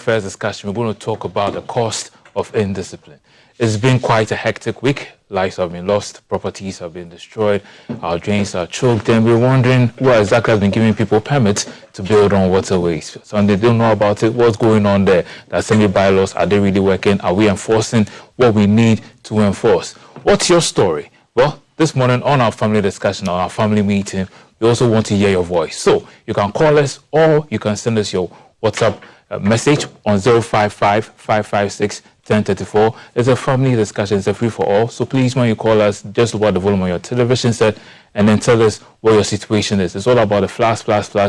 first discussion, we're going to talk about the cost of indiscipline. It's been quite a hectic week. Lives have been lost, properties have been destroyed, our drains are choked, and we're wondering what exactly has been giving people permits to build on waterways. Some they don't know about it. What's going on there? The assembly bylaws, are they really working? Are we enforcing what we need to enforce? What's your story? Well, this morning on our family discussion, on our family meeting, we also want to hear your voice. So you can call us or you can send us your WhatsApp message on 055-556-1034. It's a family discussion. It's a free for all. So please, when you call us, just lower the volume on your television set and then tell us what your situation is. It's all about the flash,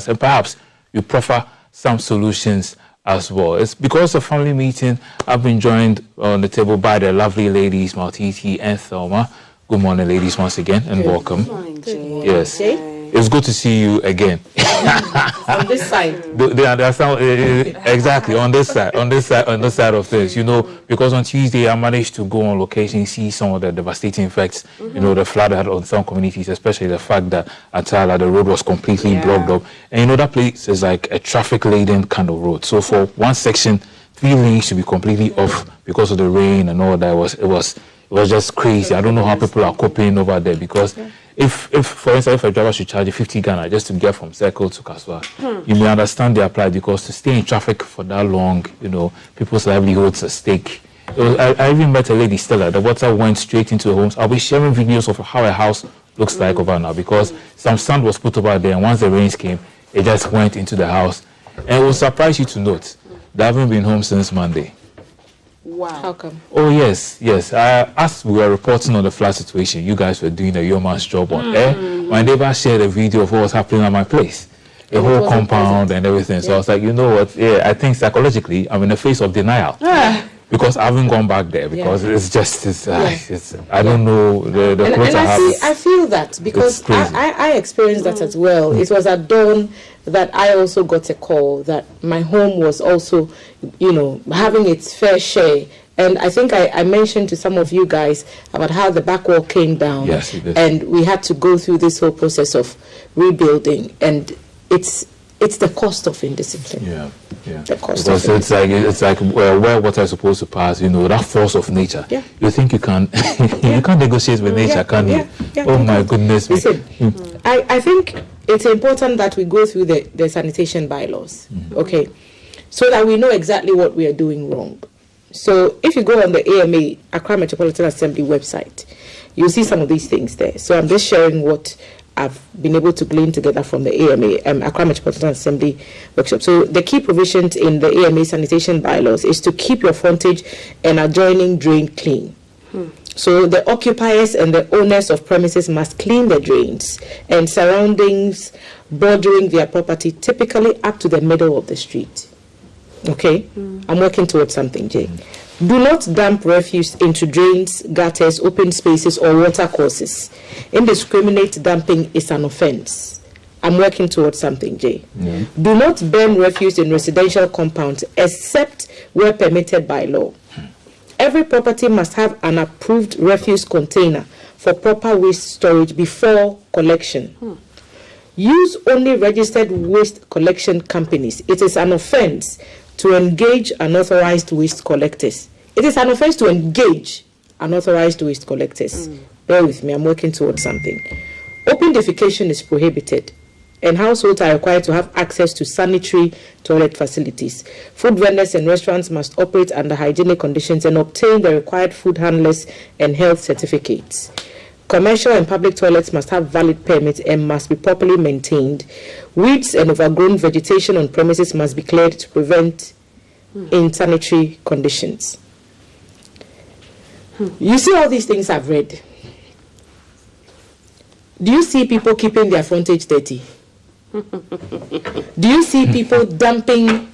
and perhaps you prefer some solutions as well. It's because of family meeting. I've been joined on the table by the lovely ladies, Maltiti and Thelma. Good morning, ladies, once again, and welcome. Good morning, Jay. Yes. It's good to see you again. On this side. They understand exactly on this side of things. You know, because on Tuesday I managed to go on location, see some of the devastating effects. You know, the flood had on some communities, especially the fact that at Tala the road was completely blocked up, and you know that place is like a traffic-laden kind of road. So for one section, 3 lanes should be completely off because of the rain and all that. It was just crazy. I don't know how people are coping over there because. If for instance, if a driver should charge you 50 Ghana just to get from Circle to Kaswa, you may understand they apply because to stay in traffic for that long, you know, people's livelihoods at stake. I even met a lady, Stella. The water went straight into the homes. I'll be sharing videos of how a house looks like over now because some sand was put over there, and once the rains came, it just went into the house. And it will surprise you to note they haven't been home since Monday. Wow. How come? Oh, yes. As we were reporting on the flood situation, you guys were doing a yeoman's job on air. My neighbor shared a video of what was happening at my place, the whole compound and everything. So I was like, you know what? Yeah, I think psychologically, I'm in the face of denial. Because I haven't gone back there because it's I don't know the clothes I feel that because I experienced that as well. It was at dawn that I also got a call that my home was also, you know, having its fair share. And I think I mentioned to some of you guys about how the back wall came down. Yes, you did. And we had to go through this whole process of rebuilding. And it's the cost of indiscipline. Yeah. The cost because of it's like where water is supposed to pass, you know, that force of nature. Yeah. You think you can you can't negotiate with nature, can you? Oh my goodness. Listen, I think it's important that we go through the sanitation bylaws, okay, so that we know exactly what we are doing wrong. So if you go on the AMA, Accra Metropolitan Assembly website, you'll see some of these things there. So I'm just sharing what I've been able to glean together from the AMA, Accra Metropolitan Assembly workshop. So the key provisions in the AMA sanitation bylaws is to keep your frontage and adjoining drain clean. So the occupiers and the owners of premises must clean the drains and surroundings bordering their property, typically up to the middle of the street. Okay? I'm working towards something, Jay. Do not dump refuse into drains, gutters, open spaces, or water courses. Indiscriminate dumping is an offense. I'm working towards something, Jay. Do not burn refuse in residential compounds except where permitted by law. Every property must have an approved refuse container for proper waste storage before collection. Use only registered waste collection companies. It is an offense to engage unauthorized waste collectors. It is an offense to engage unauthorized waste collectors. Bear with me, I'm working towards something. Open defecation is prohibited, and households are required to have access to sanitary toilet facilities. Food vendors and restaurants must operate under hygienic conditions and obtain the required food handlers and health certificates. Commercial and public toilets must have valid permits and must be properly maintained. Weeds and overgrown vegetation on premises must be cleared to prevent insanitary conditions. You see all these things I've read. Do you see people keeping their frontage dirty? Do you see people dumping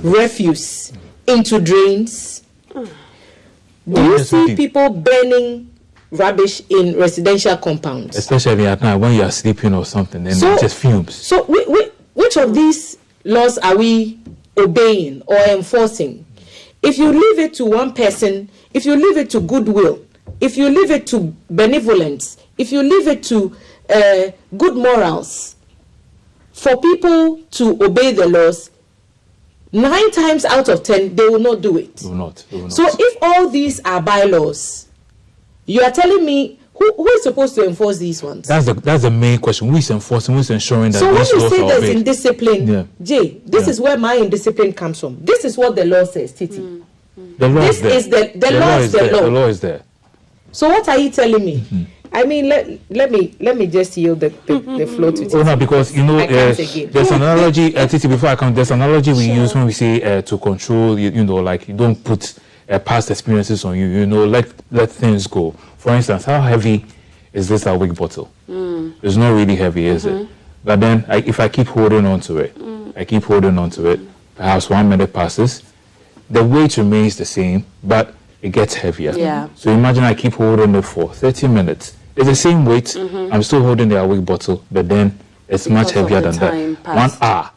refuse into drains? Do you see people burning rubbish in residential compounds? Especially at night when you are sleeping or something, and it just fumes. So which of these laws are we obeying or enforcing? If you leave it to one person, if you leave it to goodwill, if you leave it to benevolence, if you leave it to good morals, for people to obey the laws, 9 times out of 10, they will not do it. They will not. So if all these are bylaws, you are telling me who is supposed to enforce these ones? That's the main question. Who is enforcing? Who is ensuring that so these when you laws say are there's obeyed? indiscipline, Jay, this is where my indiscipline comes from. This is what the law says, Titi. The law This is there. the law is the law. The law is there. So what are you telling me? I mean, let me just yield the floor to Titi. Oh no, because I can't again. there's an analogy, Titi, before I come, there's an analogy we use when we say to control, like you don't put past experiences on you, let things go. For instance, how heavy is this awake bottle? It's not really heavy, is it? But then if I keep holding on to it, perhaps 1 minute passes, the weight remains the same, but it gets heavier. Yeah. So imagine I keep holding it for 30 minutes. It's the same weight. I'm still holding the awake bottle, but then it's much heavier than that. Passed. 1 hour.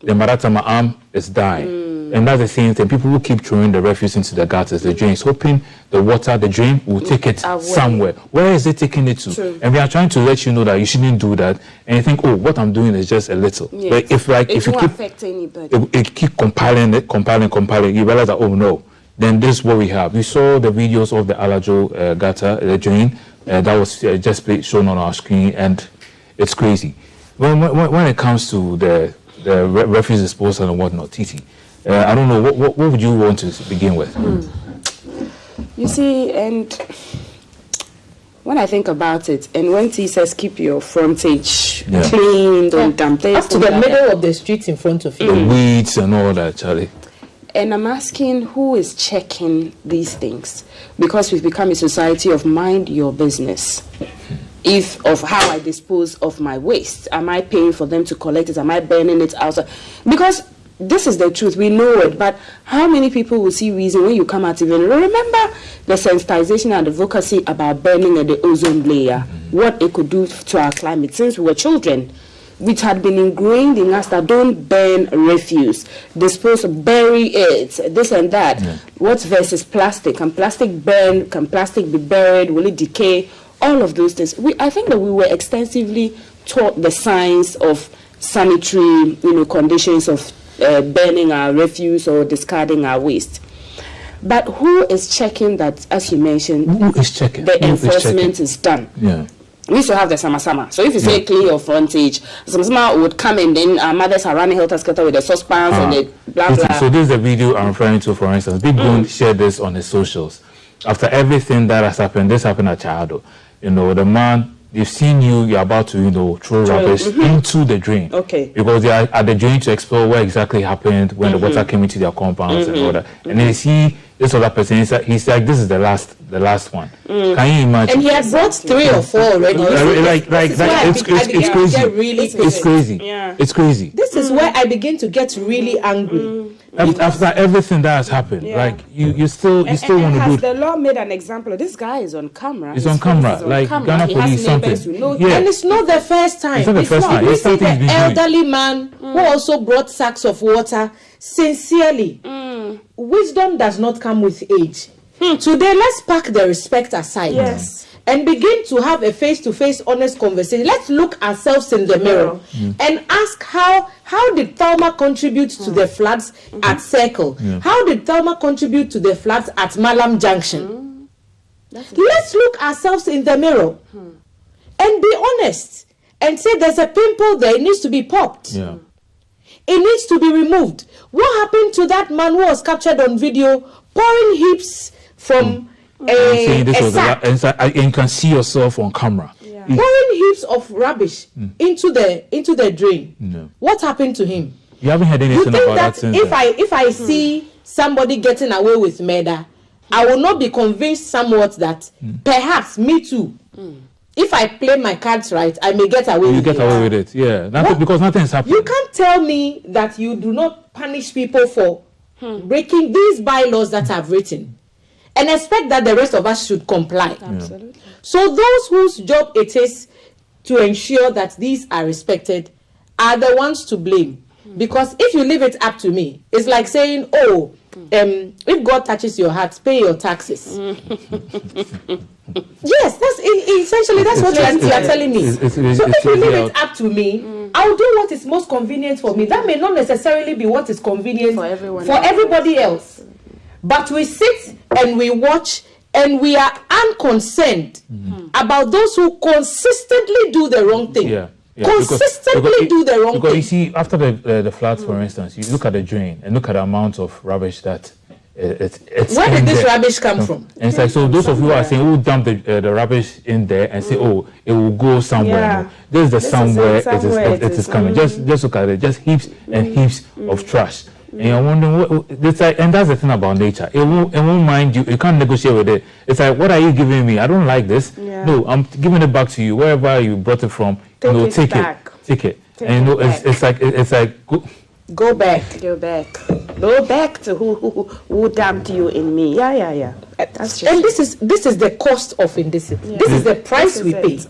Then by that time my arm is dying. And that's the same thing. People who keep throwing the refuse into the gutters, the drains, hoping the drain will take it somewhere. Where is it taking it to? True. And we are trying to let you know that you shouldn't do that. And you think, oh, what I'm doing is just a little. Yes. But if you won't keep affect anybody. it keep compiling, you realize that, oh no, then this is what we have. We saw the videos of the Alajo gutter, the drain, that was just shown on our screen, and it's crazy. When it comes to the refuse disposal and whatnot, Titi, I don't know, what would you want to begin with? You see, and when I think about it, and when T says keep your frontage clean, don't dump things up to the middle of the street in front of you. The weeds and all that, Charlie. And I'm asking, who is checking these things? Because we've become a society of mind your business. Of how I dispose of my waste. Am I paying for them to collect it? Am I burning it outside? Because this is the truth, we know it, but how many people will see reason when you come out even remember the sensitization and advocacy about burning at the ozone layer, what it could do to our climate since we were children, which had been ingrained in us that don't burn refuse, dispose of, bury it, this and that. What versus plastic? Can plastic burn? Can plastic be buried? Will it decay? All of those things. I think that we were extensively taught the science of sanitary, conditions of burning our refuse or discarding our waste. But who is checking that, as you mentioned, Who is checking? the enforcement is done? Yeah. We used to have the sama-sama. So if you say clean your frontage, sama-sama would come and then our mothers are running helter-skelter with the saucepans and the blah, blah. So this is the video I'm referring to, for instance. Big Bone shared this on his socials. After everything that has happened, this happened at Chado. The man, they've seen you're about to, throw rubbish into the drain. Okay. Because they are at the drain to explore what exactly happened when the water came into their compounds and all that. And they see this other person, he's like, this is the last one. Can you imagine? And he had brought 3 or 4 already. It's crazy. Yeah. It's crazy. This is where I begin to get really angry. After everything that has happened, you still want to do Has it. the law made an example? This guy is on camera. It's on camera, like Ghana He police has something. neighbors who know him. Yeah. And it's not the first time. It's not the first time. We It's see something he's the been doing. elderly man who also brought sacks of water sincerely. Wisdom does not come with age. Today, let's pack the respect aside. Yes. And begin to have a face-to-face honest conversation. Let's look ourselves in the mirror and ask how did Thelma contribute to the floods at Circle? How did Thelma contribute to the floods at Malam Junction? Let's look ourselves in the mirror and be honest and say there's a pimple there, it needs to be popped. Yeah. It needs to be removed. What happened to that man who was captured on video pouring heaps from Saying this a was sack? and you can see yourself on camera. Pouring heaps of rubbish into the drain. No. What happened to him? You haven't heard You anything think about that that since if then. if I see somebody getting away with murder, I will not be convinced somewhat that perhaps me too. If I play my cards right, I may get away You with get it. away with it, yeah. Because nothing is happening. You can't tell me that you do not punish people for breaking these bylaws that I've written and expect that the rest of us should comply. Absolutely. So those whose job it is to ensure that these are respected are the ones to blame. Because if you leave it up to me, it's like saying, oh, if God touches your heart, pay your taxes. Yes, that's essentially that's what you are telling me. So if you leave it up to me, I'll do what is most convenient for me. That may not necessarily be what is convenient for everybody else. But we sit and we watch and we are unconcerned about those who consistently do the wrong thing. Yeah. Consistently do the wrong thing. Because you see, after the floods, for instance, you look at the drain and look at the amount of rubbish that it's where did this rubbish come from? And it's like, so those of you who are saying, who dump the rubbish in there and say, oh, it will go somewhere. Yeah. No, this is somewhere it is coming. Just look at it, just heaps and heaps of trash. And you're wondering, it's like, and that's the thing about nature. It won't mind you. You can't negotiate with it. It's like, what are you giving me? I don't like this. Yeah. No, I'm giving it back to you. Wherever you brought it from, take it. And it's like go back to who dumped you in me. Yeah. That's just and this is the cost of indiscipline. Yeah. This is the price we pay.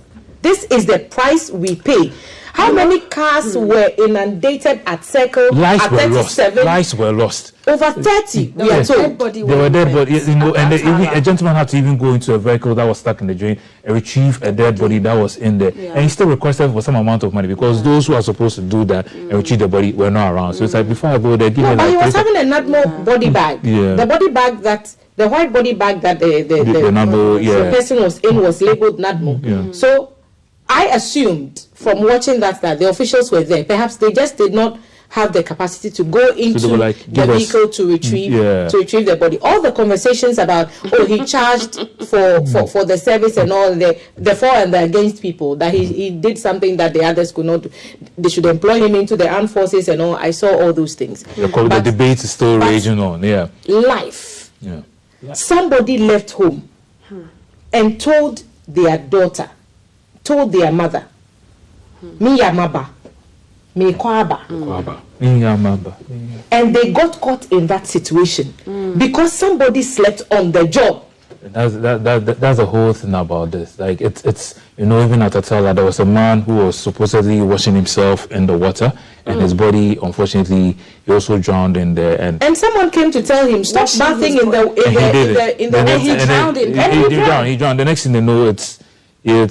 This is the price we pay. How many cars were inundated at Circle? Lives at were 37? Lives were lost. Over 30. We are told. They were dead bodies, and a gentleman had to even go into a vehicle that was stuck in the drain and retrieve a dead body that was in there. Yeah. And he still requested for some amount of money because those who are supposed to do that and retrieve the body were not around. So it's like, before I go there, give me but he was having a NADMO body bag. Yeah. The body bag the white body bag that the person was in was labeled NADMO. Yeah. So I assumed from watching that the officials were there. Perhaps they just did not have the capacity to go into the vehicle to retrieve the body. All the conversations about he charged for the service and all the for and the against people, that he did something that the others could not do. They should employ him into the armed forces and all. I saw all those things. The debate is still raging on. Yeah. Life. Yeah. Somebody left home and told their daughter, told their mother, me yamaba, me kwaba. And they got caught in that situation because somebody slept on the job. That's the whole thing about this. Like it's even at Atala, there was a man who was supposedly washing himself in the water, and his body, unfortunately, he also drowned in there. And someone came to tell him, stop bathing in the and he drowned. He drowned. The next thing they know, it's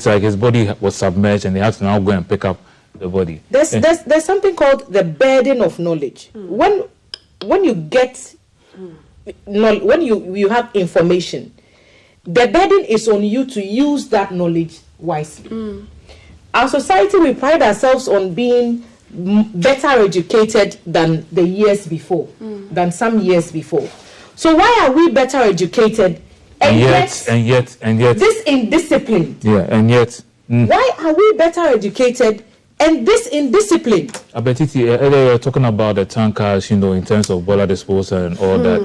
like his body was submerged, and they had to now go and pick up the body. There's something called the burden of knowledge. When you get when you have information, the burden is on you to use that knowledge wisely. Our society, we pride ourselves on being better educated than the years before, than some years before. So why are we better educated? And yet this indiscipline. Yeah, and yet. Why are we better educated and this indiscipline? Abetiti, earlier you were talking about the tankers, in terms of boiler disposal and all that,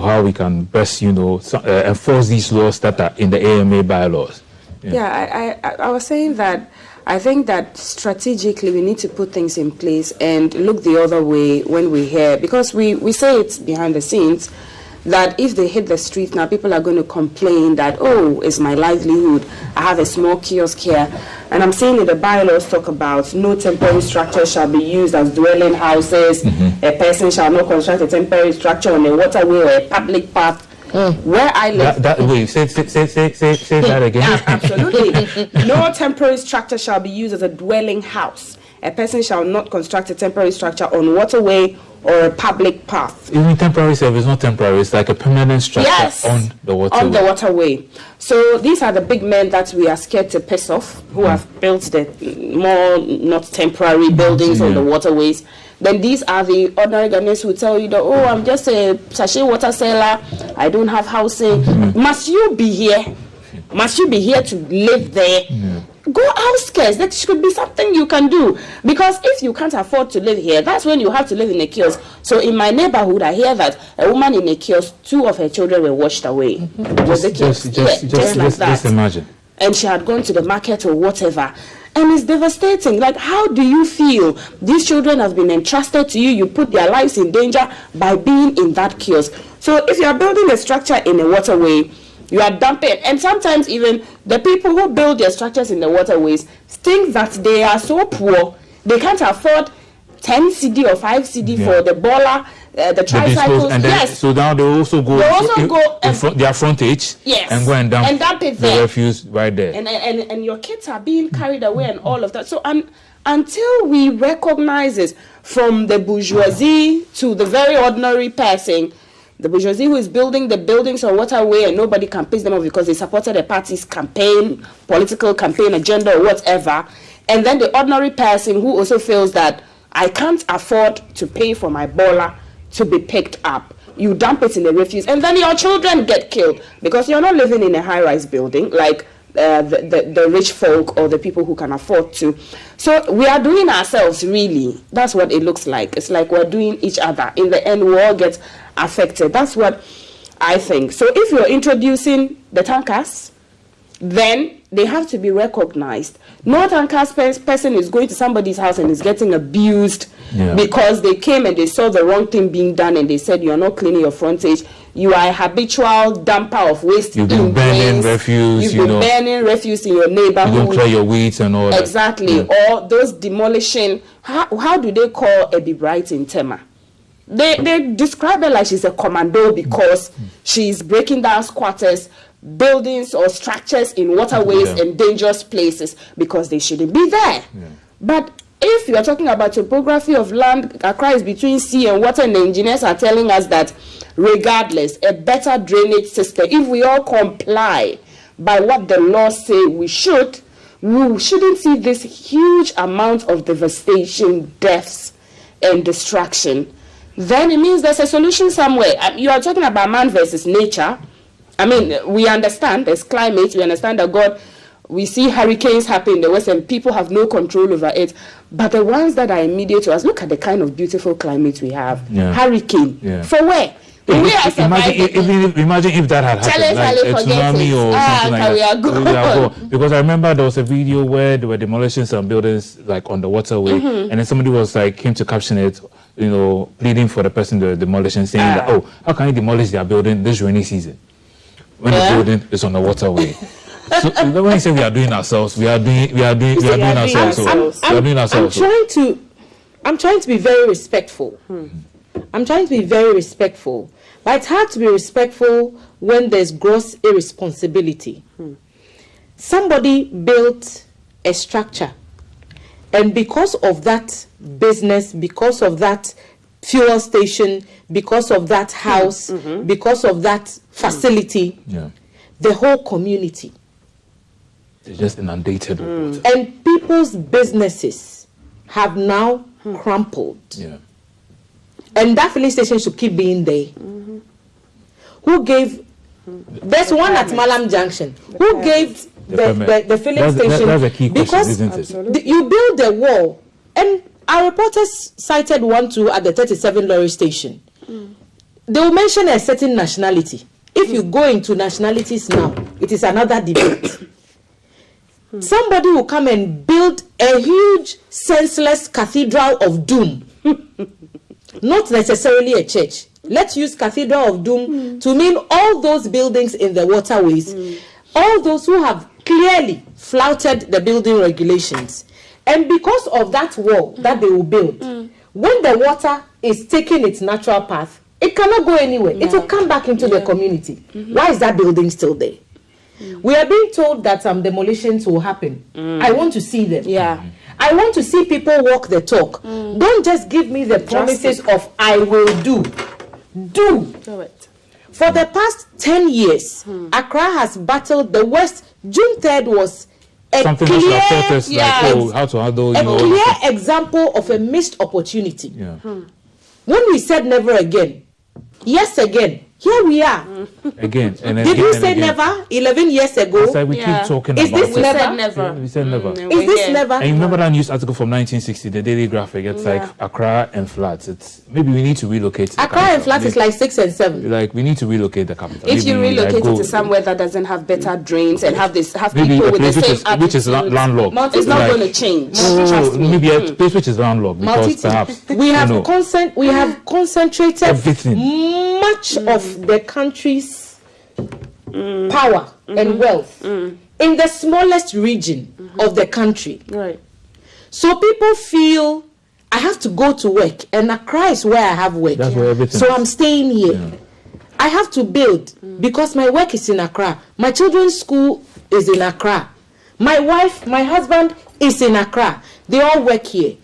how we can best, enforce these laws that are in the AMA bylaws. I was saying that I think that strategically we need to put things in place and look the other way when we hear, because we say it's behind the scenes, that if they hit the street now, people are going to complain that, it's my livelihood. I have a small kiosk here. And I'm saying that the bylaws talk about no temporary structure shall be used as dwelling houses. A person shall not construct a temporary structure on a waterway or a public path. Where I live. Say that again. Yeah, absolutely. No temporary structure shall be used as a dwelling house. A person shall not construct a temporary structure on waterway or a public path. Even temporary service, not temporary, it's like a permanent structure on the waterway. On the waterway. So these are the big men that we are scared to piss off, who have built the more not temporary buildings on the waterways. Then these are the ordinary Ghanaians who tell you that, I'm just a sachet water seller, I don't have housing. Must you be here? Must you be here to live there? Go outskirts. That should be something you can do. Because if you can't afford to live here, that's when you have to live in a kiosk. So in my neighborhood, I hear that a woman in a kiosk, 2 of her children were washed away. Was a kiosk. Just like that. Just imagine. And she had gone to the market or whatever. And it's devastating. Like, how do you feel? These children have been entrusted to you. You put their lives in danger by being in that kiosk. So if you are building a structure in a waterway, you are dumping. And sometimes even the people who build their structures in the waterways think that they are so poor, they can't afford 10 cedi or 5 cedi for the boiler, the They dispose, tricycles. and then, Yes. so now they also go. They also go in front, their frontage. Yes. And go and dump it the there. refuse right there. And your kids are being carried away and all of that. So until we recognize it, from the bourgeoisie to the very ordinary person, the bourgeoisie who is building the buildings on waterway and nobody can piss them off because they supported a party's campaign, political campaign agenda or whatever, and then the ordinary person who also feels that I can't afford to pay for my bola to be picked up. You dump it in the refuse, and then your children get killed because you're not living in a high-rise building like the rich folk or the people who can afford to. So we are doing ourselves, really. That's what it looks like. It's like we're doing each other. In the end, we all get affected. That's what I think. So if you're introducing the tankers, then they have to be recognized. No tankers person is going to somebody's house and is getting abused because they came and they saw the wrong thing being done and they said, you're not cleaning your frontage. You are a habitual dumper of waste. You've been burning refuse. You've been burning refuse in your neighborhood. You don't clear your weeds and all exactly. that. Exactly. Or those demolition. How do they call Ebi Bright in Tema? They describe her like she's a commando because she's breaking down squatters, buildings or structures in waterways and dangerous places because they shouldn't be there. But if you are talking about topography of land, Accra is between sea and water, and the engineers are telling us that regardless, a better drainage system, if we all comply by what the laws say we shouldn't see this huge amount of devastation, deaths, and destruction. Then it means there's a solution somewhere. You are talking about man versus nature. I mean, we understand there's climate, we understand that we see hurricanes happen in the West and people have no control over it. But the ones that are immediate to us, look at the kind of beautiful climate we have. Hurricane. For where? Imagine if that had happened, like a tsunami or something like that. Because I remember there was a video where they were demolishing some buildings like on the waterway, and then somebody was like came to caption it, pleading for the person the demolition, saying that, oh, how can you demolish their building this rainy season when the building is on the waterway? So when you say we are doing ourselves, we are doing ourselves. I'm trying to be very respectful. I'm trying to be very respectful. But it's hard to be respectful when there's gross irresponsibility. Somebody built a structure, and because of that business, because of that fuel station, because of that house, because of that facility, the whole community. They're just inundated with water. And people's businesses have now crumpled. And that filling station should keep being there. Who gave... There's one at Malam Junction. Who gave the filling station? That's a key question, because isn't it? You build the wall, and our reporters cited 1-2 at the 37 lorry station. They will mention a certain nationality. If you go into nationalities now, it is another debate. Somebody will come and build a huge, senseless cathedral of doom. Not necessarily a church. Let's use Cathedral of Doom to mean all those buildings in the waterways, all those who have clearly flouted the building regulations. And because of that wall that they will build, when the water is taking its natural path, it cannot go anywhere. It will come back into the community. Why is that building still there? We are being told that some demolitions will happen. I want to see them. I want to see people walk the talk. Don't just give me the promises of I will do. Do it. For the past 10 years, Accra has battled the West. June 3rd was a something clear, how to handle, a clear example of a missed opportunity. When we said never again, yes again, here we are. Again. And did we say never 11 years ago? It's like we keep talking is about this it. never? We said never. Is this never? And you remember that news article from 1960, the Daily Graphic? It's like Accra and Flats. It's maybe we need to relocate. Accra and Flats is like 6 and 7. Like we need to relocate the capital. If you relocate it to somewhere that doesn't have better drains and have people with the same attitude, which is landlocked, it's not going to change. Maybe a place which is landlocked because perhaps we have concentrated everything. Much of the country's power and wealth in the smallest region of the country. Right. So people feel I have to go to work, and Accra is where I have work. That's where everything So is. I'm staying here. Yeah. I have to build because my work is in Accra. My children's school is in Accra. My wife, my husband is in Accra. They all work here.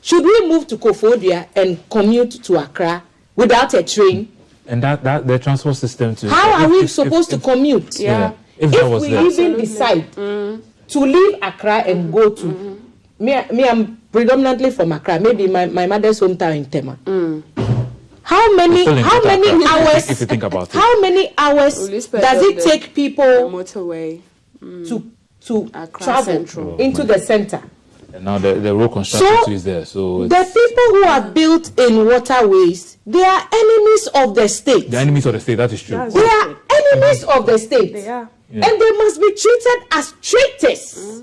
Should we move to Kofodia and commute to Accra without a train? And that the transport system too. How are If- we if- supposed if- to commute? Yeah. If that If was we there. even decide to leave Accra and go to me, I'm predominantly from Accra. Maybe my mother's hometown in Tema. How many Still in Greater Accra, hours? if you think about it. How many hours Will you spend does on it the take people motorway. to Accra travel Central. into the center? And now the road construction So, too is there. So The it's people who are built in waterways, they are enemies of the state. the enemies of the state. That is true. That's- They are enemies of the state. They are. Yeah. And they must be treated as traitors.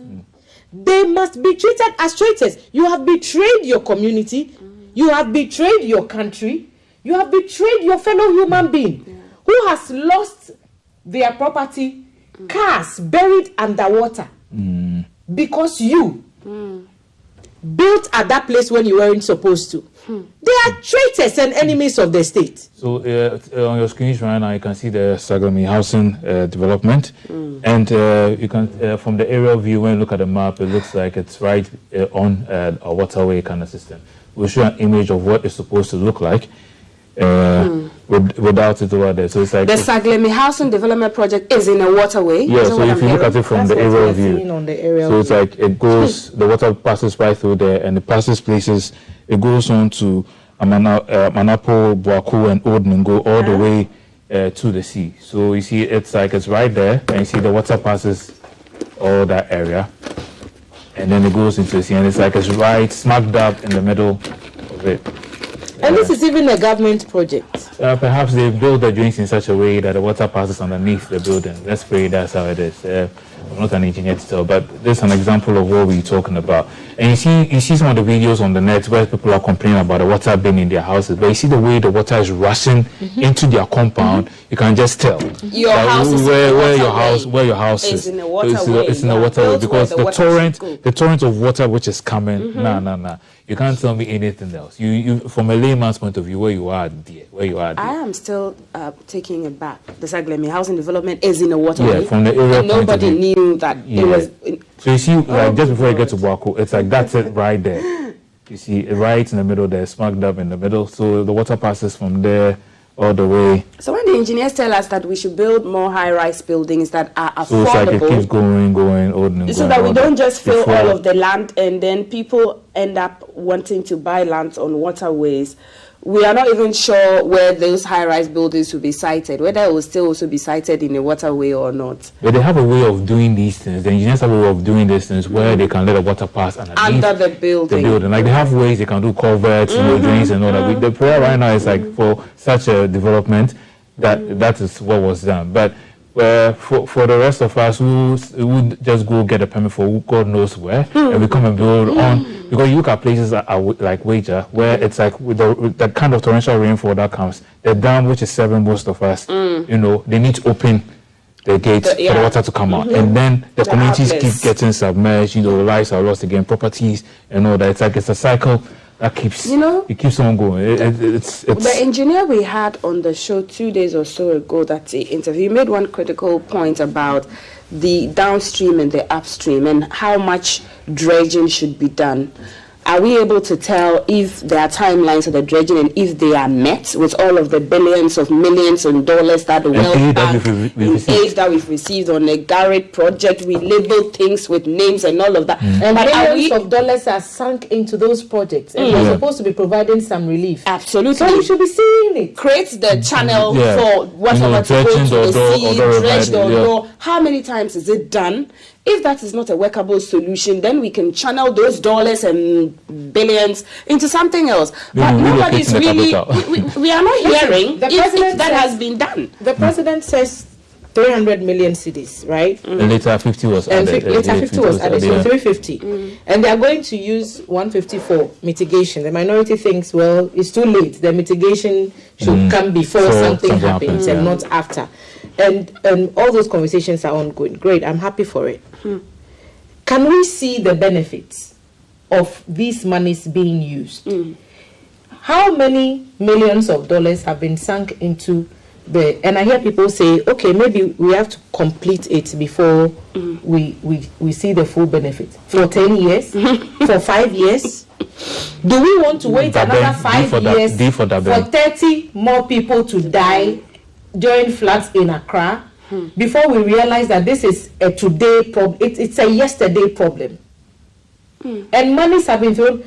They must be treated as traitors. You have betrayed your community. You have betrayed your country. You have betrayed your fellow human being who has lost their property, cars buried underwater because you built at that place when you weren't supposed to. They are traitors and enemies of the state. So on your screens right now, you can see the Saglami housing development, and you can from the aerial view when you look at the map, it looks like it's right on a waterway kind of system. We'll show an image of what it's supposed to look like without it over there. So it's like The Saglemi Housing Development Project is in a waterway. yeah. Is that So what if I'm you look hearing? at it from That's the what aerial we're view, seeing on the aerial so it's view. like it goes, the water passes right through there, and it passes places. It goes on to Manapo, Boaku, and Odin, and go all the way to the sea. So you see, it's like it's right there, and you see the water passes all that area, and then it goes into the sea, and it's like it's right smack dab in the middle of it. And this is even a government project. Perhaps they build the drains in such a way that the water passes underneath the building. Let's pray that's how it is. I'm not an engineer to tell, but this is an example of what we're talking about. And you see some of the videos on the net where people are complaining about the water being in their houses, but you see the way the water is rushing into their compound. You can just tell Your that house is in a where your house It's is. in a So waterway. it's in a Yeah. waterway Built because where the water should go. the torrent of water which is coming. Nah. You can't tell me anything else. You from a layman's point of view, where you are, dear, where you are. Dear. I am still taking it back. The Saglemi Housing Development is in a waterway. Yeah, from the aerial and point of nobody view. knew that Yeah. it was. So you see, like just before you get to Boaku, it's like that's it right there. You see, right in the middle there, smack up in the middle. So the water passes from there all the way. So when the engineers tell us that we should build more high-rise buildings that are So it's like it keeps affordable, going, opening. so that we don't just fill all of the land and then people end up wanting to buy lands on waterways. We are not even sure where those high-rise buildings will be sited, whether it will still also be sited in a waterway or not. But they have a way of doing these things. The engineers have a way of doing these things where they can let the water pass underneath Under the building. Like they have ways they can do culverts, drains and all that. The prayer right now is like for such a development that is what was done. But for the rest of us who would just go get a permit for God knows where, and we come and build on, because you look at places like Wager, where it's like with the kind of torrential rainfall that comes, the dam which is serving most of us, they need to open the gates for the water to come out, and then the communities outlets. keep getting submerged. Lives are lost again, properties and all that. It's like it's a cycle that keeps it keeps on going. It's The engineer we had on the show 2 days or so ago that he interviewed, he made one critical point about the downstream and the upstream and how much dredging should be done. Are we able to tell if there are timelines of the dredging and if they are met with all of the billions of millions of dollars that the World aid that Bank we've received. aid that we've received on the Garrett project? We label things with names and all of that. And But are millions we of dollars are sunk into those projects, and we're supposed to be providing some relief. absolutely? So we should be seeing it. Create the channel Yeah. for whatever to go dredging to the or sea, the dredged or yeah. no. How many times is it done? If that is not a workable solution, then we can channel those dollars and billions into something else. But Maybe nobody's relocating the really, capital. we are not hearing the if president that says- has been done. The president says 300 million cedis, right? and later 50 was And added. later 50 was added, so yeah. 350. And they are going to use 150 for mitigation. The minority thinks, well, it's too late. The mitigation should come before So something something happens happens, and yeah. not after. And all those conversations are ongoing. Great, I'm happy for it. Can we see the benefits of these monies being used. How many millions of dollars have been sunk into and I hear people say, okay, maybe we have to complete it before we see the full benefit. For 10 years? For 5 years? Do we want to wait another 5 years for 30 more people to die during floods in Accra before we realize that this is a today problem? It's a yesterday problem. And monies have been thrown.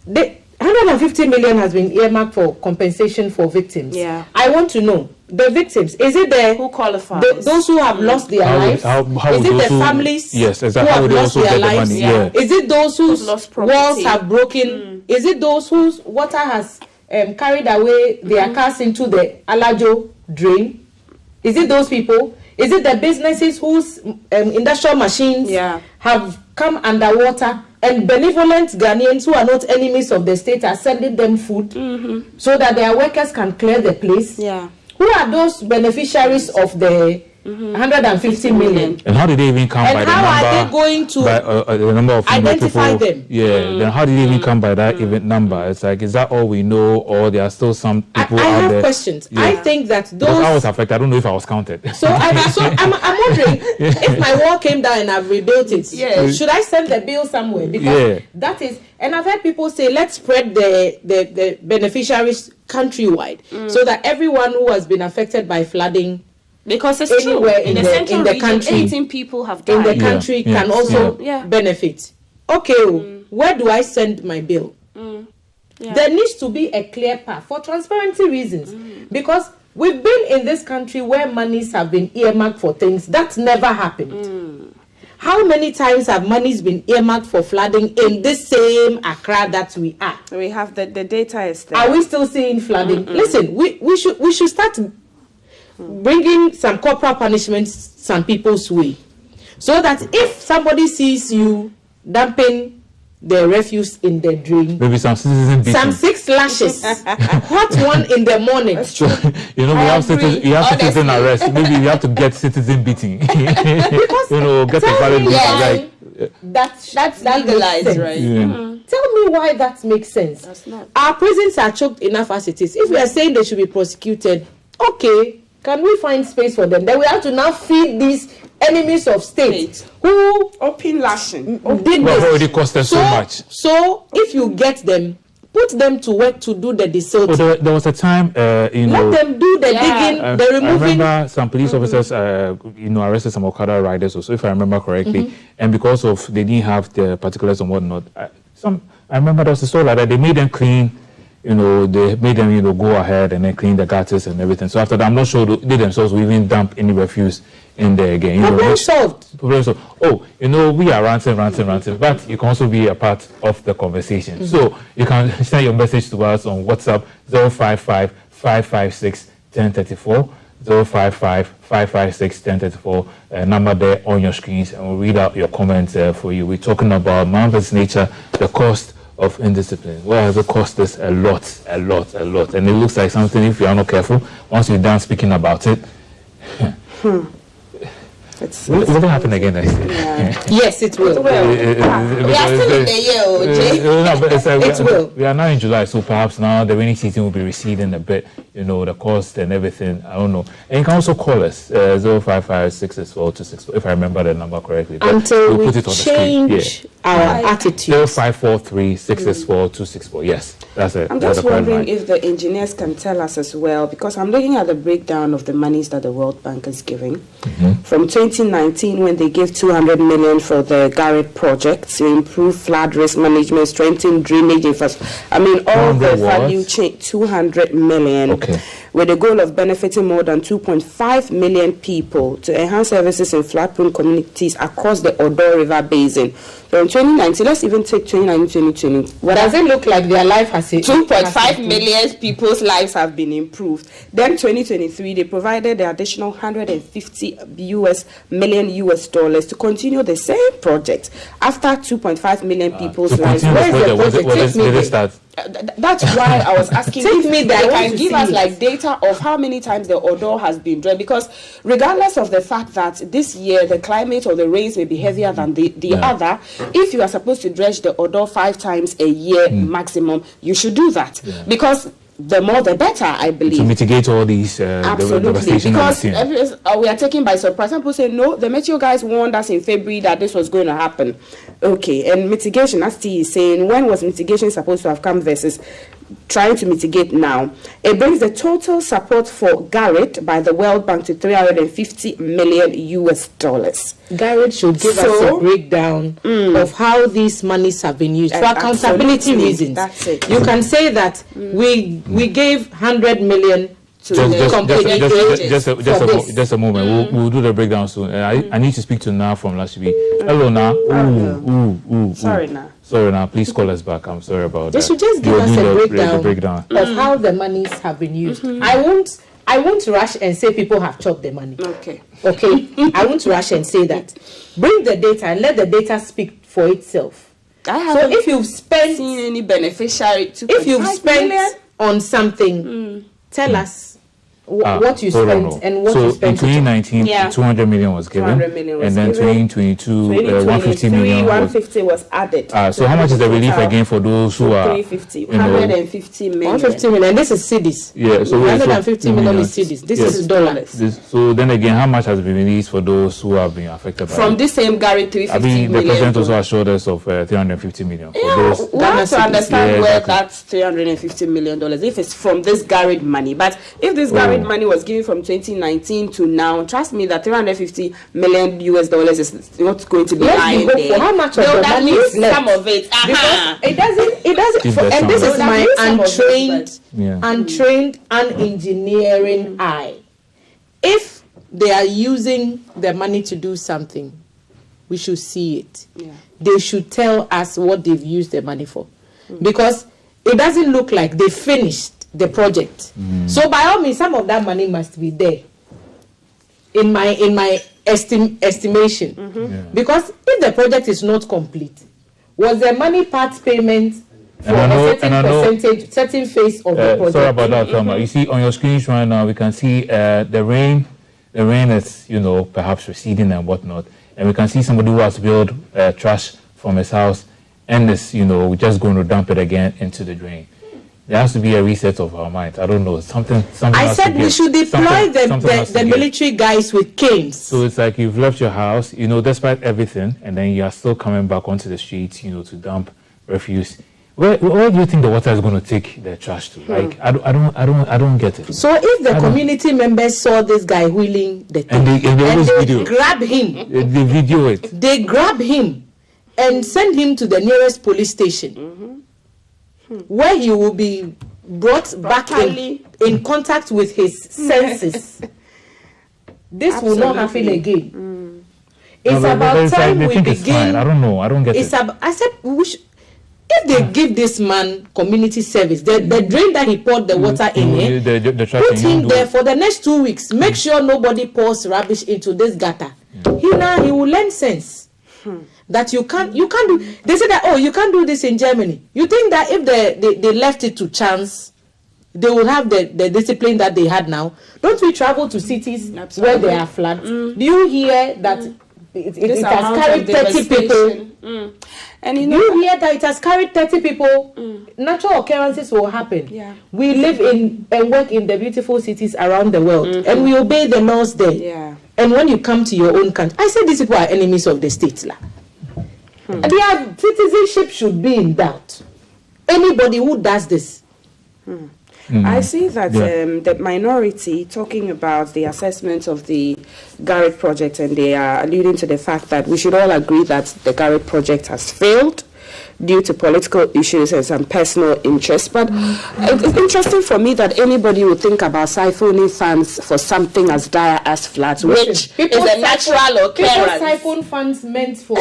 150 million has been earmarked for compensation for victims. Yeah. I want to know, the victims, is it who qualifies? Those who have lost their lives? Is it the families who have lost their lives? Is it those whose walls have broken? Is it those whose water has carried away their cars into the Alajo drain? Is it those people? Is it the businesses whose industrial machines have come underwater, and benevolent Ghanaians who are not enemies of the state are sending them food so that their workers can clear the place? Who are those beneficiaries of the 150 million? And how did they even come by the number? And how are they going to the number of identify people, them? Then how did they even come by that even number? It's like, is that all we know, or there are still some people I out there? have questions. I think that those. Because I was affected. I don't know if I was counted. So I'm wondering if my wall came down and I've rebuilt it. Should I send the bill somewhere? Because that is. And I've heard people say, let's spread the beneficiaries countrywide so that everyone who has been affected by flooding, because it's anywhere true. in the country, 18 people have died. In the country can also benefit. Okay, where do I send my bill? There needs to be a clear path for transparency reasons, because we've been in this country where monies have been earmarked for things that never happened. How many times have monies been earmarked for flooding in this same Accra that we are? We have the data is there. Are we still seeing flooding? Listen, we should start bringing some corporal punishments some people's way, so that if somebody sees you dumping the refuse in the drain, maybe some citizen beating. Some 6 lashes, hot one in the morning. We have citizen arrest. Maybe you have to get citizen beating. Because get a valid reason. That's legalized, right? Tell me why that makes sense. That's not. Our prisons are choked enough as it is. If we are saying they should be prosecuted, okay, can we find space for them? Then we have to now feed these enemies of state who open lashing did this. Already cost us so much. So if you get them, put them to work to do the desilting. There was a time, let them do the digging, the removing. I remember some police officers, arrested some Okada riders also, if I remember correctly. And because of they didn't have the particulars and whatnot, I remember there was a story like that. They made them clean. They made them, go ahead and then clean the gutters and everything. So after that, I'm not sure they themselves will even dump any refuse in there again. Problem solved. Oh, we are ranting, but you can also be a part of the conversation. So you can send your message to us on WhatsApp 055-556-1034, 055-556-1034, number there on your screens, and we'll read out your comments for you. We're talking about man's nature, the cost of indiscipline. Well, has it cost us a lot, and it looks like something, if you are not careful, once you're done speaking about it, will it happen again next year? Yes, it will. We are still in the year, OJ. It will. We are now in July, so perhaps now the rainy season will be receding a bit, the cost and everything. I don't know. And you can also call us 055-664-264, if I remember the number correctly. But until we'll we put it on change the screen. our attitude. 0543-664-264. Yes, that's it. I'm just wondering if the engineers can tell us as well, because I'm looking at the breakdown of the monies that the World Bank is giving. From 2019, when they gave 200 million for the Garrett project to improve flood risk management, strengthen drainage infrastructure. All the value chain, 200 million. Okay. With the goal of benefiting more than 2.5 million people to enhance services in flood-prone communities across the Odo River Basin. So in 2019, let's even take 2019, 2020. Does it look like their life has 2.5 million people's lives have been improved. Then 2023, they provided the additional $150 million to continue the same project after 2.5 million people's lives. Where is the project? Did it start? That's why I was asking Take if me they there, I want can to give see us it. like data of how many times the Odo has been dredged, because regardless of the fact that this year the climate or the rains may be heavier than the other, if you are supposed to dredge the Odo 5 times a year maximum, you should do that, because the more the better, I believe. To mitigate all these Absolutely, devastation because that we're seeing. we are taken by surprise. Some people say, no, the Meteo guys warned us in February that this was going to happen. Okay, and mitigation, as T is saying, when was mitigation supposed to have come versus trying to mitigate now? It brings the total support for Garrett by the World Bank to $350 million US. Garrett should give us So- a breakdown of how these monies have been used for accountability Absolutely. reasons. That's it. You can say that we gave 100 million to the company Just a moment. We'll do the breakdown soon. I need to speak to Na from last week. Hello, Na. Sorry, Na. Sorry, Na. Please call us back. I'm sorry about They that. should just give You're us doing a the breakdown of how the monies have been used. I won't rush and say people have chopped the money. Okay. Okay, I won't rush and say that. Bring the data and let the data speak for itself. I So haven't if you've spent, seen any beneficiary. if you've 2.5 spent million? on something, tell us what you hold on, spent hold. and what so you spent. in 2019, Yeah. 200 million was given, 200 million was and then given. 2022, 150 million was. 150 was added. So how much is the relief again for those who are? 350, you know, 150 million. 150 million. This is cedis. Yeah, so 150 million is cedis. This is dollars. So then again, how much has been released for those who have been affected by From it? this same Gary, I 350 mean, the million. president also assured us of 350 million. For Yeah, those, we have to understand Yeah, where exactly. that's $350 million, if it's from this Garrett money. But if this Garrett money was given from 2019 to now, trust me that $350 million US is not going to be Let's lying be hopeful. there. How much of They'll the have money used is left? some of it. Because it doesn't, If there's and this some is left. my They'll have used some of it, untrained, Yeah. untrained, unengineering eye. If they are using the money to do something, we should see it. Yeah. They should tell us what they've used the money for, because it doesn't look like they finished the project. So by all means, some of that money must be there. In my estimation, Yeah. because if the project is not complete, was the money part payment for And I know- a certain and I know- percentage, certain phase of the project? Sorry about that, Thelma. You see on your screens right now, we can see the rain. The rain is, perhaps receding and whatnot, and we can see somebody who has built trash from his house and is, just going to dump it again into the drain. There has to be a reset of our minds. I don't know, something. I has to said we give. should deploy Something has to the give. military guys with canes. So it's like you've left your house, despite everything, and then you are still coming back onto the streets, to dump refuse. Where do you think the water is going to take the trash to? Like, I don't get it. So if the community members saw this guy wheeling the thing, And they always video. grab him, They video it. they grab him and send him to the nearest police station, where he will be brought back Properly. in contact with his senses. This will not happen Absolutely. again. It's No, but about it's like time they we think it's fine. begin. I don't know. I don't get It's it. I said if they give this man community service, the drain that he poured the water in here, The trash put and you him do there it. for the next 2 weeks. Make sure nobody pours rubbish into this gutter. He will learn sense. That you can't do. They say that you can't do this in Germany. You think that if they left it to chance, they will have the discipline that they had now? Don't we travel to cities where there are floods? Do you hear that it This has amount carried of 30 people? devastation. And You hear that it has carried 30 people. Natural occurrences will happen. Yeah. We live in and work in the beautiful cities around the world, and we obey the laws there. Yeah. And when you come to your own country, I say these people are enemies of the state. Their citizenship should be in doubt. Anybody who does this. I see that Yeah. the minority talking about the assessment of the Garrett project, and they are alluding to the fact that we should all agree that the Garrett project has failed due to political issues and some personal interests. But it's interesting for me that anybody would think about siphoning funds for something as dire as floods, which is a natural People occurrence. siphon funds meant for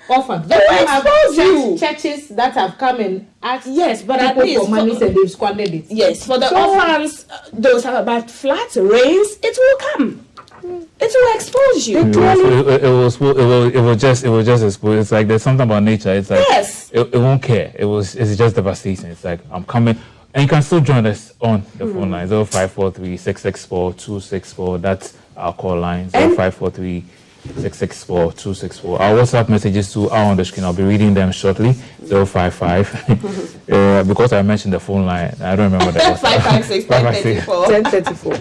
orphans. They will expose you. Churches that have come and asked Yes, but at people least for money and they've squandered it. Yes, for the So- orphans, those are about floods, rains, it will come. It will expose you. It will just expose. It's like there's something about nature. It's like Yes. it won't care. It's just devastating. It's like I'm coming, and you can still join us on the phone line 0543 664 264. That's our call line 0543 664 264. Our WhatsApp messages too are on the screen. I'll be reading them shortly. 055. Because I mentioned the phone line, I don't remember that. 556 1034. 1034.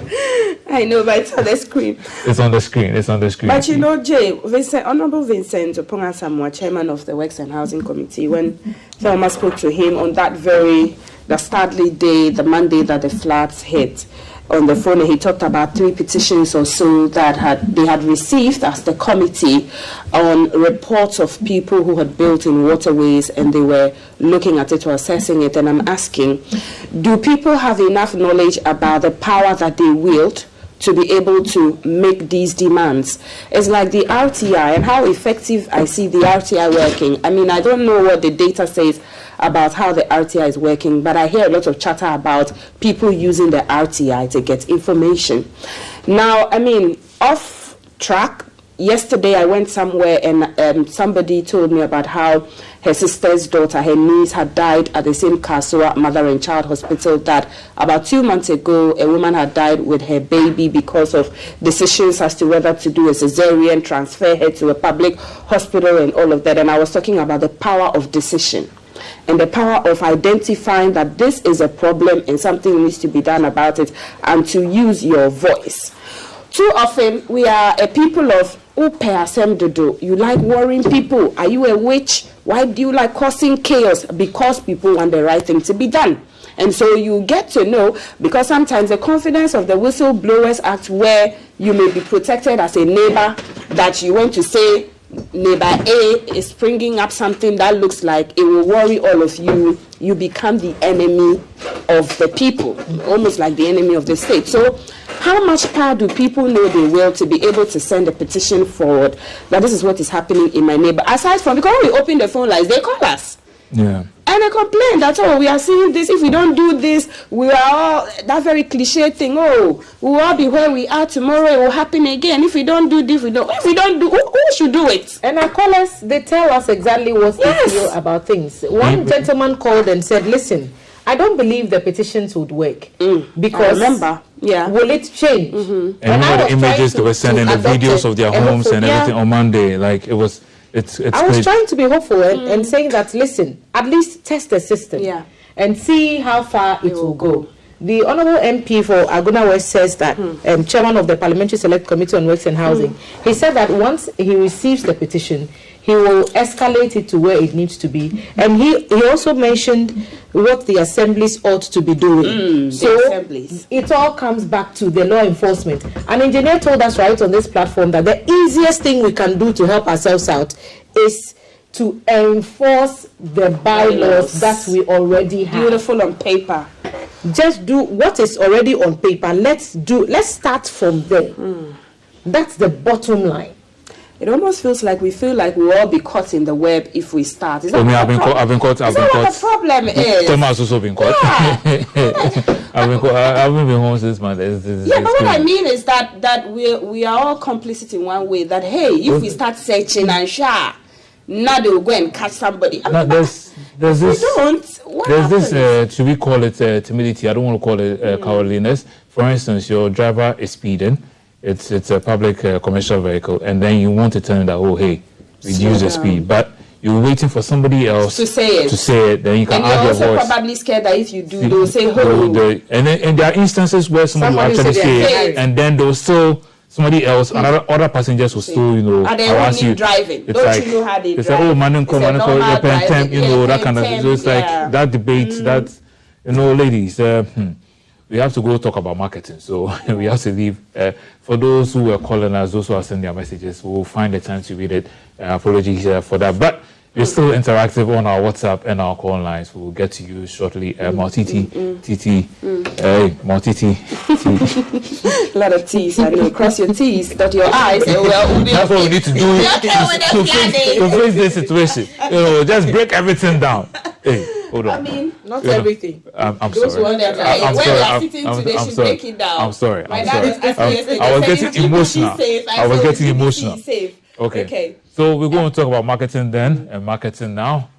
I know, but it's on the screen. It's on the screen. It's on the screen. But you know, Jay, Honorable Vincent Oponga Samoa, chairman of the Works and Housing Committee, when Thelma spoke to him on that the Studley day, the Monday that the floods hit, on the phone, he talked about 3 petitions or so that they had received as the committee on reports of people who had built in waterways, and they were looking at it or assessing it. And I'm asking, do people have enough knowledge about the power that they wield to be able to make these demands? It's like the RTI and how effective I see the RTI working. I mean, I don't know what the data says about how the RTI is working, but I hear a lot of chatter about people using the RTI to get information. Now, I mean, off track, yesterday I went somewhere and somebody told me about how her sister's daughter, her niece, had died at the same Kasua Mother and Child Hospital, that about 2 months ago a woman had died with her baby because of decisions as to whether to do a cesarean, transfer her to a public hospital and all of that. And I was talking about the power of decision and the power of identifying that this is a problem and something needs to be done about it, and to use your voice. Too often we are a people of you like worrying people. Are you a witch? Why do you like causing chaos? Because people want the right thing to be done. And so you get to know, because sometimes the confidence of the Whistleblowers Act, where you may be protected as a neighbor, that you want to say neighbor A is bringing up something that looks like it will worry all of you, you become the enemy of the people, almost like the enemy of the state. So how much power do people know they will to be able to send a petition forward that this is what is happening in my neighbor? Aside from, because when we open the phone lines, they call us. Yeah. And they complain that, oh, we are seeing this, if we don't do this, we are all, that very cliche thing, oh, we will all be where we are tomorrow, it will happen again. If we don't do this, if we don't do, who should do it? And our callers, they tell us exactly what they feel about things. One gentleman called and said, listen, I don't believe the petitions would work. Because, will it change? And the images they were sending, the videos of their homes and everything on Monday, like it was... I was trying to be hopeful and saying that, listen, at least test the system and see how far it will go. The Honourable MP for Aguna West says that, chairman of the Parliamentary Select Committee on Works and Housing, he said that once he receives the petition, he will escalate it to where it needs to be. And he also mentioned what the assemblies ought to be doing. So it all comes back to the law enforcement. An engineer told us right on this platform that the easiest thing we can do to help ourselves out is to enforce the bylaws that we already have. Beautiful on paper. Just do what is already on paper. Let's start from there. That's the bottom line. It almost feels like we will all be caught in the web if we start. I've been caught. The problem is. Thomas has also been caught. I've been home since Monday. But what I mean is that we are all complicit in one way. That hey, if we start searching and now they will go and catch somebody. There's this. Should we call it timidity? I don't want to call it cowardliness. For instance, your driver is speeding. It's a public commercial vehicle, and then you want to tell them that, oh, hey, reduce the speed. But you're waiting for somebody else to say it. Then you can add your voice. And you're also probably scared that if you do, they'll say, oh. And there are instances where somebody will actually say it, and then they'll still... Somebody else, other passengers will still, harass you. Driving. It's Don't like, you know how they it's drive? Like, oh, man, that kind of thing. So it's like that debate that, ladies, we have to go talk about marketing. So we have to leave. For those who are calling us, those who are sending their messages, we'll find the time to read it. Apologies for that. But we're still interactive on our WhatsApp and our call lines. We'll get to you shortly. Maltiti. A lot of T's. I know. Cross your T's, dot your I's. That's what we need to do to face this situation. Just break everything down. Hey. Hold on. I mean, Not You know, everything. I'm Those sorry. ones that are- I'm When sorry. we are sitting today, I'm should sorry. break it down. I'm sorry. My I'm dad sorry. was asking yesterday, I was saying, getting "GBC emotional. safe." I was said, getting "GBC emotional. safe." Okay. So we're going to talk about marketing then and marketing now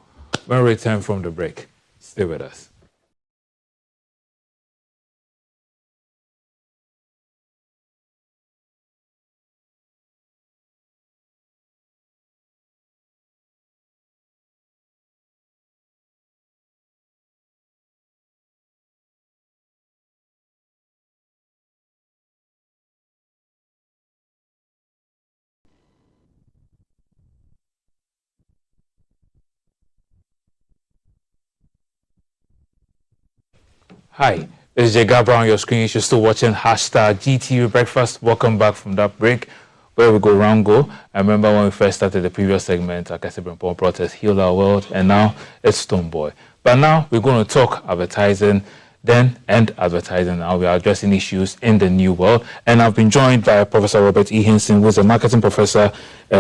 when we return from the break. Stay with us. Hi, this is Jay Gabra on your screen. You're still watching hashtag GTV Breakfast. Welcome back from that break where we go round go. I remember when we first started the previous segment, Akase Brempong brought us Heal Our World, and now it's Stonebwoy. But now we're going to talk advertising, then end advertising. Now we are addressing issues in the new world. And I've been joined by Professor Robert E. Hinson, who is a marketing professor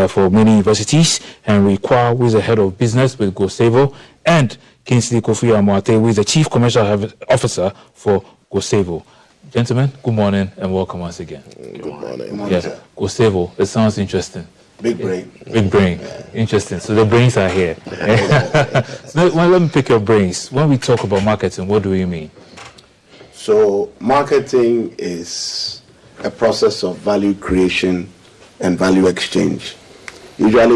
for many universities, Henry Kwa, who is the head of business with GoSavo, and Kingsley Kofi Amoate, who is the Chief Commercial Officer for GoSavo. Gentlemen, good morning and welcome once again. Good morning. Yes, GoSavo, it sounds interesting. Big brain. Big brain. Interesting. So the brains are here. So let me pick your brains. When we talk about marketing, what do we mean? So marketing is a process of value creation and value exchange, usually